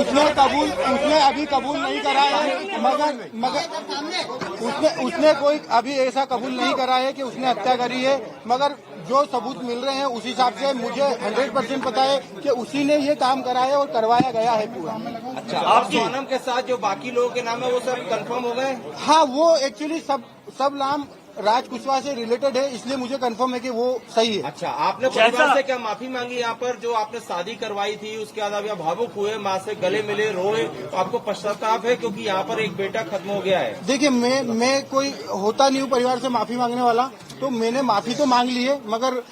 उसने अभी कबूल नहीं करा है, मगर उसने कोई अभी ऐसा कबूल नहीं करा है कि उसने हत्या करी है। मगर जो सबूत मिल रहे हैं उस हिसाब से मुझे 100% पता है कि उसी ने ये काम करा है और करवाया गया है पूरा। अच्छा, आप सोनम के साथ जो बाकी लोगों के नाम है वो सब कंफर्म हो गए? हाँ, वो एक्चुअली सब नाम राज कुशवाहा से रिलेटेड है, इसलिए मुझे कंफर्म है कि वो सही है। अच्छा, आपने परिवार से क्या माफी मांगी यहाँ पर जो आपने शादी करवाई थी? उसके बाद आप यहाँ भावुक हुए, माँ से गले मिले, रोए, तो आपको पश्चाताप है क्योंकि यहाँ पर एक बेटा खत्म हो गया है? देखिए, मैं कोई होता नहीं हूँ परिवार से माफी मांगने वाला, तो मैंने माफी तो मांग ली है, मगर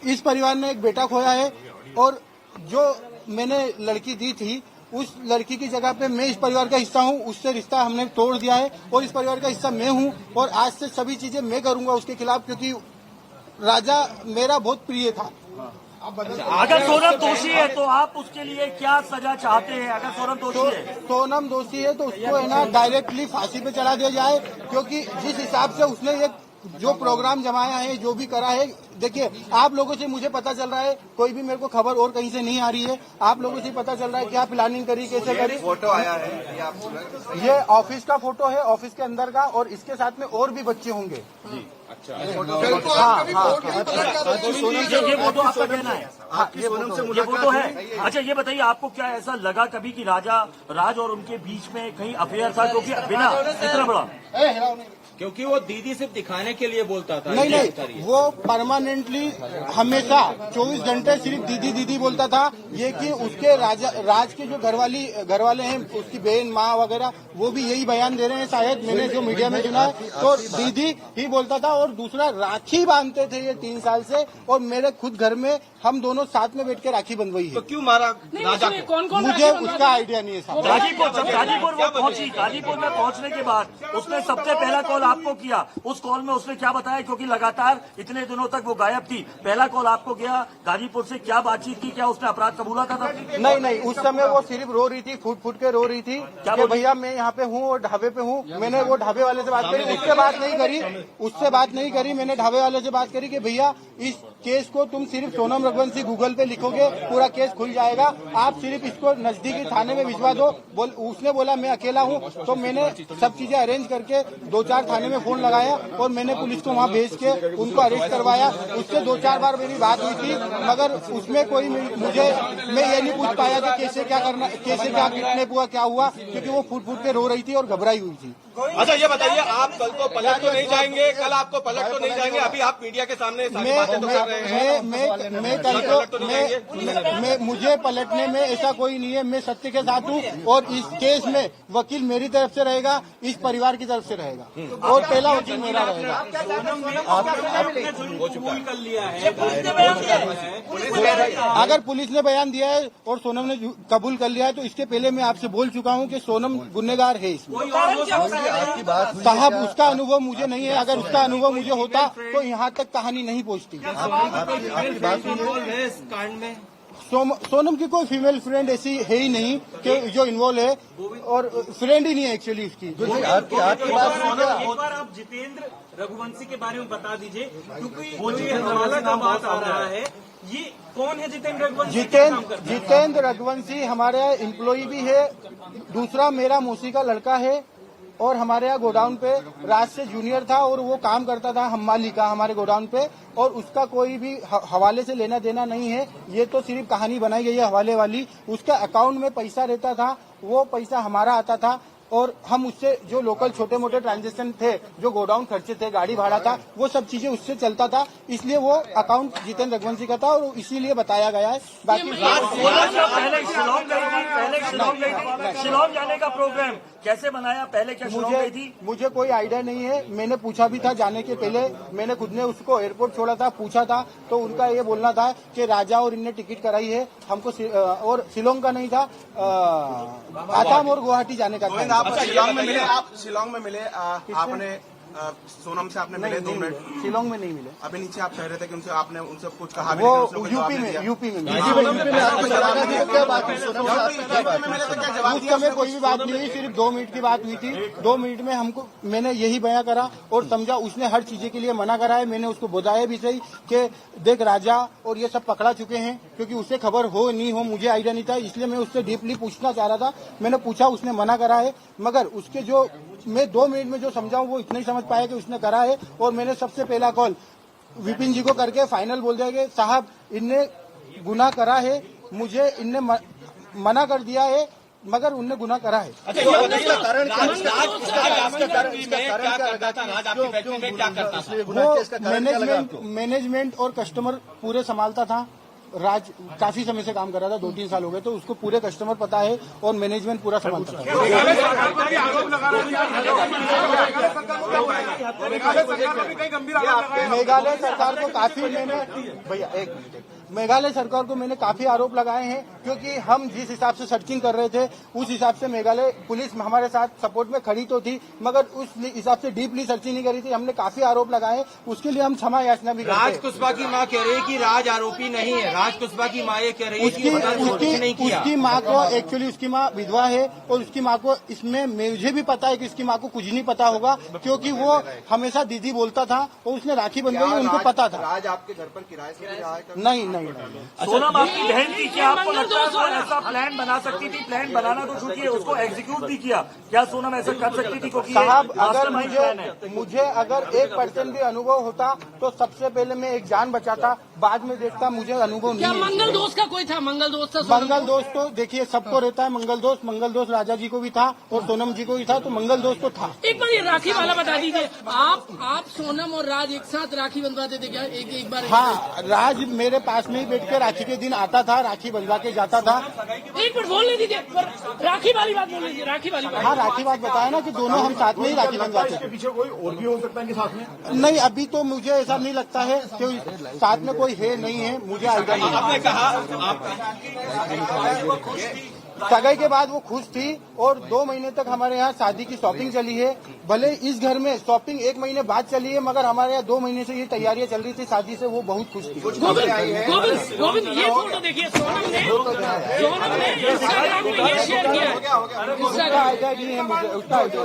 इस परिवार ने एक बेटा खोया है और जो मैंने लड़की दी थी उस लड़की की जगह पे मैं इस परिवार का हिस्सा हूँ, उससे रिश्ता हमने तोड़ दिया है और इस परिवार का हिस्सा मैं हूँ और आज से सभी चीजें मैं करूंगा उसके खिलाफ, क्योंकि राजा मेरा बहुत प्रिय था। अगर सोनम दोषी है तो आप उसके लिए क्या सजा चाहते हैं? अगर सोनम दोषी है तो उसको है ना डायरेक्टली फांसी पे चढ़ा दिया जाए, क्योंकि जिस हिसाब से उसने ये जो प्रोग्राम जमाया है, जो भी करा है, देखिए आप लोगों से मुझे पता चल रहा है, कोई भी मेरे को खबर और कहीं से नहीं आ रही है, आप लोगों से पता चल रहा है क्या प्लानिंग करी, कैसे करी। फोटो आया है, ये ऑफिस का फोटो है, ऑफिस के अंदर का, और इसके साथ में और भी बच्चे होंगे। अच्छा, ये फोटो आपका कहना है? ये फोटो है। अच्छा, ये बताइए आपको क्या ऐसा लगा कभी कि राज और उनके बीच में कहीं अफेयर था? क्योंकि बिना इतना बड़ा, क्योंकि वो दीदी सिर्फ दिखाने के लिए बोलता था। नहीं, वो परमानेंटली हमेशा 24 घंटे सिर्फ दीदी दीदी बोलता था। ये कि उसके राज के जो घर वाले हैं, उसकी बहन, माँ वगैरह, वो भी यही बयान दे रहे हैं, शायद मैंने जो मीडिया में सुना है, तो दीदी ही बोलता था। और दूसरा, राखी बांधते थे ये 3 साल से, और मेरे खुद घर में हम दोनों साथ में बैठ के राखी बंधवाई है। तो क्यों मारा राजा को? मुझे उसका आइडिया नहीं है साहब। गाजीपुर में पहुंचने के बाद उसने सबसे पहला कॉल आपको किया, उस कॉल में उसने क्या बताया? क्योंकि लगातार इतने दिनों तक वो गायब थी, पहला कॉल आपको गया, गाजीपुर से क्या बातचीत की? क्या उसने अपराध कबूला था? नहीं, उस समय वो सिर्फ रो रही थी, फूट के रो रही थी कि भैया मैं यहाँ पे हूँ और ढाबे पे हूँ। मैंने वो ढाबे वाले से बात करी, उससे बात नहीं करी, मैंने ढाबे वाले से बात करी कि भैया इस केस को तुम सिर्फ सोनम रघुवंशी गूगल पे लिखोगे, पूरा केस खुल जाएगा, आप सिर्फ इसको नजदीकी थाने में भिजवा दो। उसने बोला मैं अकेला हूँ, तो मैंने सब चीजें अरेंज करके 2-4 थाने में फोन लगाया और मैंने पुलिस को वहाँ भेज के उनको अरेस्ट करवाया। उससे 2-4 बार मेरी बात हुई थी, मगर उसमें कोई मैं ये नहीं पूछ पाया कि कैसे क्या किडनैप हुआ, क्या हुआ, क्योंकि वो फूट के रो रही थी और घबराई हुई थी। अच्छा, ये बताइए, आप कल तो पलट तो नहीं जाएंगे? कल आपको पलट तो नहीं जाएंगे? अभी आप मीडिया के सामने सारी बातें तो कर रहे हैं। मुझे पलटने में ऐसा कोई नहीं है, मैं सत्य के साथ हूँ और इस केस में वकील मेरी तरफ से रहेगा, इस परिवार की तरफ से रहेगा और पहला वकील मेरा रहेगा। अगर पुलिस ने बयान दिया है और सोनम ने कबूल कर लिया है, तो इसके पहले मैं आपसे बोल चुका हूँ कि सोनम गुनहगार है इसमें। साहब, उसका अनुभव मुझे नहीं है, अगर उसका अनुभव मुझे होता तो यहाँ तक कहानी नहीं पहुँचती। सोनम की कोई फीमेल फ्रेंड ऐसी है ही नहीं कि जो इन्वॉल्व है, और फ्रेंड ही नहीं है एक्चुअली उसकी। एक बार आप जितेंद्र रघुवंशी के बारे में बता दीजिए, क्योंकि मुझे हवाला का बात आ रहा है। ये कौन है जितेंद्र रघुवंशी? जितेंद्र रघुवंशी हमारे एम्प्लॉई भी है, दूसरा मेरा मौसी का लड़का है, और हमारे यहाँ गोडाउन पे राज से जूनियर था और वो काम करता था हमाली का हमारे गोडाउन पे, और उसका कोई भी हवाले से लेना देना नहीं है। ये तो सिर्फ कहानी बनाई गई है हवाले वाली। उसका अकाउंट में पैसा रहता था, वो पैसा हमारा आता था, और हम उससे जो लोकल छोटे मोटे ट्रांजेक्शन थे, जो गोडाउन खर्चे थे, गाड़ी भाड़ा था, वो सब चीजें उससे चलता था, इसलिए वो अकाउंट जितेंद्र रघुवंशी का था और इसीलिए बताया गया है। बाकी पहले शिलोंग जाने का प्रोग्राम कैसे बनाया? पहले क्या शिलोंग गई थी? मुझे कोई आइडिया नहीं है, मैंने पूछा भी था जाने के पहले, मैंने खुद ने उसको एयरपोर्ट छोड़ा था, पूछा था, तो उनका ये बोलना था कि राजा और इनने टिकट कराई है हमको, और शिलोंग का नहीं था, आसाम और गुवाहाटी जाने का था। आप शिलोंग में मिले, आपने सोनम से आपने मिले 2 मिनट? शिलोंग में नहीं मिले, अभी नीचे आप कह रहे थे कि उनसे आपने उनसे कुछ कहा भी वो नहीं, उसने कोई जवाब यूपी नहीं में दिया। यूपी में क्या बात हुई? उस समय कोई भी बात नहीं हुई, सिर्फ 2 मिनट की बात हुई थी। 2 मिनट में हमको मैंने यही बयां करा और समझा, उसने हर चीजें के लिए मना करा है। मैंने उसको बताया भी सही कि देख राजा और ये सब पकड़ा चुके हैं, क्योंकि उसे खबर हो नहीं हो मुझे आइडिया नहीं था, इसलिए मैं उससे डीपली पूछना चाह रहा था। मैंने पूछा, उसने मना करा है, मगर उसके जो मैं 2 मिनट में जो समझाऊं वो इतना ही समझ पाया कि उसने करा है। और मैंने सबसे पहला कॉल विपिन जी को करके फाइनल बोल दिया कि साहब इनने गुनाह करा है, मुझे इनने मना कर दिया है, मगर उनने गुनाह करा है। वो मैनेजमेंट और कस्टमर पूरे संभालता था। राज काफी समय से काम कर रहा था, 2-3 साल हो गए, तो उसको पूरे कस्टमर पता है और मैनेजमेंट पूरा संभालता था। मेघालय सरकार को काफी मैंने भैया एक मिनट, मेघालय सरकार को मैंने काफी आरोप लगाए हैं, क्योंकि हम जिस हिसाब से सर्चिंग कर रहे थे उस हिसाब से मेघालय पुलिस हमारे साथ सपोर्ट में खड़ी तो थी, मगर उस हिसाब से डीपली सर्चिंग नहीं करी थी। हमने काफी आरोप लगाए, उसके लिए हम क्षमा याचना भी करते राज हैं। कुशवाहा की मां कह रही है कि राज आरोपी नहीं है। राज कुशवाहा की मां ये कह रही है कि नहीं किया। उसकी माँ को एक्चुअली उसकी माँ विधवा है और उसकी माँ को इसमें मुझे भी पता है कि उसकी माँ को कुछ नहीं पता होगा, क्योंकि वो हमेशा दीदी बोलता था और उसने राखी बंधवाई, उनको पता था। राज आपके घर पर किराए से रहा है? नहीं। सोनम आपकी बहन थी, क्या आपको लगता है वो ऐसा प्लान बना सकती थी? प्लान बनाना तो छूटिए, उसको एग्जीक्यूट भी किया। क्या सोनम ऐसा कर सकती थी? क्योंकि साहब अगर मास्टरमाइंड प्लान है। मुझे अगर 1% भी अनुभव होता तो सबसे पहले मैं एक जान बचाता, बाद में देखता। मुझे अनुभव क्या नहीं है। मंगल दोस्त का कोई था? मंगल दोस्त था? मंगल दोस्त तो देखिए सबको रहता है। मंगल दोस्त राजा जी को भी था और सोनम जी को भी था, तो मंगल दोस्त तो था। एक बार ये राखी वाला बता दीजिए, आप सोनम और राज एक साथ राखी बंधवाते थे क्या? एक बार हाँ, राज मेरे पास में ही बैठ के राखी के दिन आता था, राखी बंधवा के जाता था। एक मिनट बोलने दीजिए, राखी वाली बात बोल लीजिए। राखी वाली बात। हाँ, राखी बात बताया ना कि दोनों हम साथ में ही राखी बंधवाते थे। पीछे कोई और भी हो सकता है इनके साथ में? नहीं, अभी तो मुझे ऐसा नहीं लगता है कि साथ में कोई है नहीं है, मुझे आइडिया नहीं है। आपने कहा सगाई के बाद वो खुश थी और 2 महीने तक हमारे यहाँ शादी की शॉपिंग चली है। भले इस घर में शॉपिंग 1 महीने बाद चली है, मगर हमारे यहाँ 2 महीने से ये तैयारियां चल रही थी शादी से, वो बहुत खुश थी। गोविंद ये फोटो देखिए, सोनम ने इंस्टाग्राम पे ये शेयर किया है। उसका आइडिया नहीं है मुझे, उसका आइडिया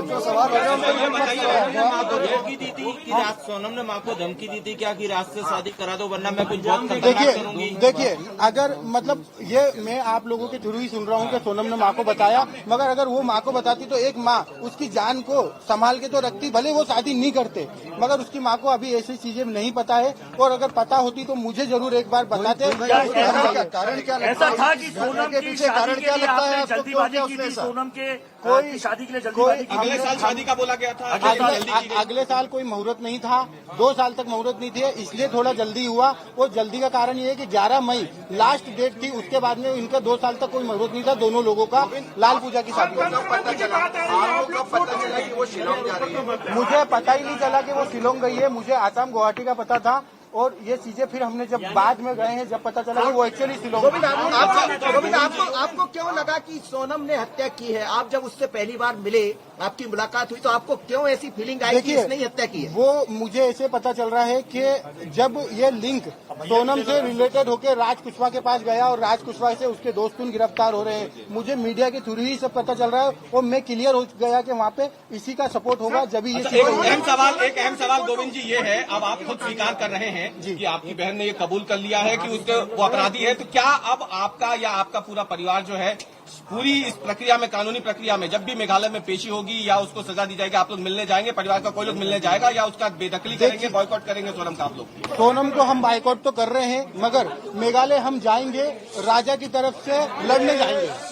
धमकी दी थी कि सोनम ने माँ को धमकी दी थी क्या कि राज से शादी करा दो वरना मैं कुछ बहुत खतरनाक करूंगी। देखिए अगर मतलब ये मैं आप लोगों के थ्रू ही सुन रहा हूँ कि सोनम ने माँ को बताया, मगर अगर वो माँ को बताती तो एक माँ उसकी जान को संभाल के तो रखती, भले वो शादी नहीं करते, मगर उसकी माँ को अभी ऐसी चीजें नहीं पता है। और अगर पता होती तो मुझे जरूर एक बार बताते। कारण क्या ऐसा था कि सोनम के पीछे कारण क्या लगता है? जल्दीबाजी की थी सोनम के कोई शादी के लिए जल्दीबाजी की? अगले साल शादी का बोला गया था। अगले साल कोई मुहूर्त नहीं था, 2 साल तक मुहूर्त नहीं थे, इसलिए थोड़ा जल्दी हुआ। और जल्दी का कारण ये है कि 11 मई लास्ट डेट थी, उसके बाद में इनका 2 साल तक कोई मुहूर्त नहीं था। दोनों लोगों का लाल पूजा की शादी। मुझे पता ही नहीं चला कि वो शिलोंग गई है, मुझे आसाम गुवाहाटी का पता था। और ये चीजें फिर हमने जब बाद में गए हैं, जब पता चला कि वो एक्चुअली शिलोंग। आपको क्यों लगा कि सोनम ने हत्या की है? आप जब उससे पहली बार मिले, आपकी मुलाकात हुई, तो आपको क्यों ऐसी फीलिंग आई कि इसने ही हत्या की है? वो मुझे ऐसे पता चल रहा है कि जब ये लिंक सोनम से रिलेटेड होकर राज कुशवाहा के पास गया और राज कुशवाहा से उसके दोस्त गिरफ्तार हो रहे हैं, मुझे मीडिया के थ्रू ही सब पता चल रहा है। और मैं क्लियर हो गया कि वहाँ पे इसी का सपोर्ट होगा जब ये एक अहम सवाल गोविंद जी ये है, अब आप खुद स्वीकार कर रहे हैं कि आपकी बहन ने ये कबूल कर लिया है कि उसके वो अपराधी है, तो क्या अब आपका या आपका पूरा परिवार जो है पूरी इस प्रक्रिया में, कानूनी प्रक्रिया में, जब भी मेघालय में पेशी होगी या उसको सजा दी जाएगी, आप लोग मिलने जाएंगे? परिवार का कोई लोग मिलने जाएगा या उसका बेदखली करेंगे, बॉयकॉट करेंगे सोनम का आप लोग? सोनम को हम बॉयकॉट तो कर रहे हैं, मगर मेघालय हम जाएंगे, राजा की तरफ से लड़ने जाएंगे।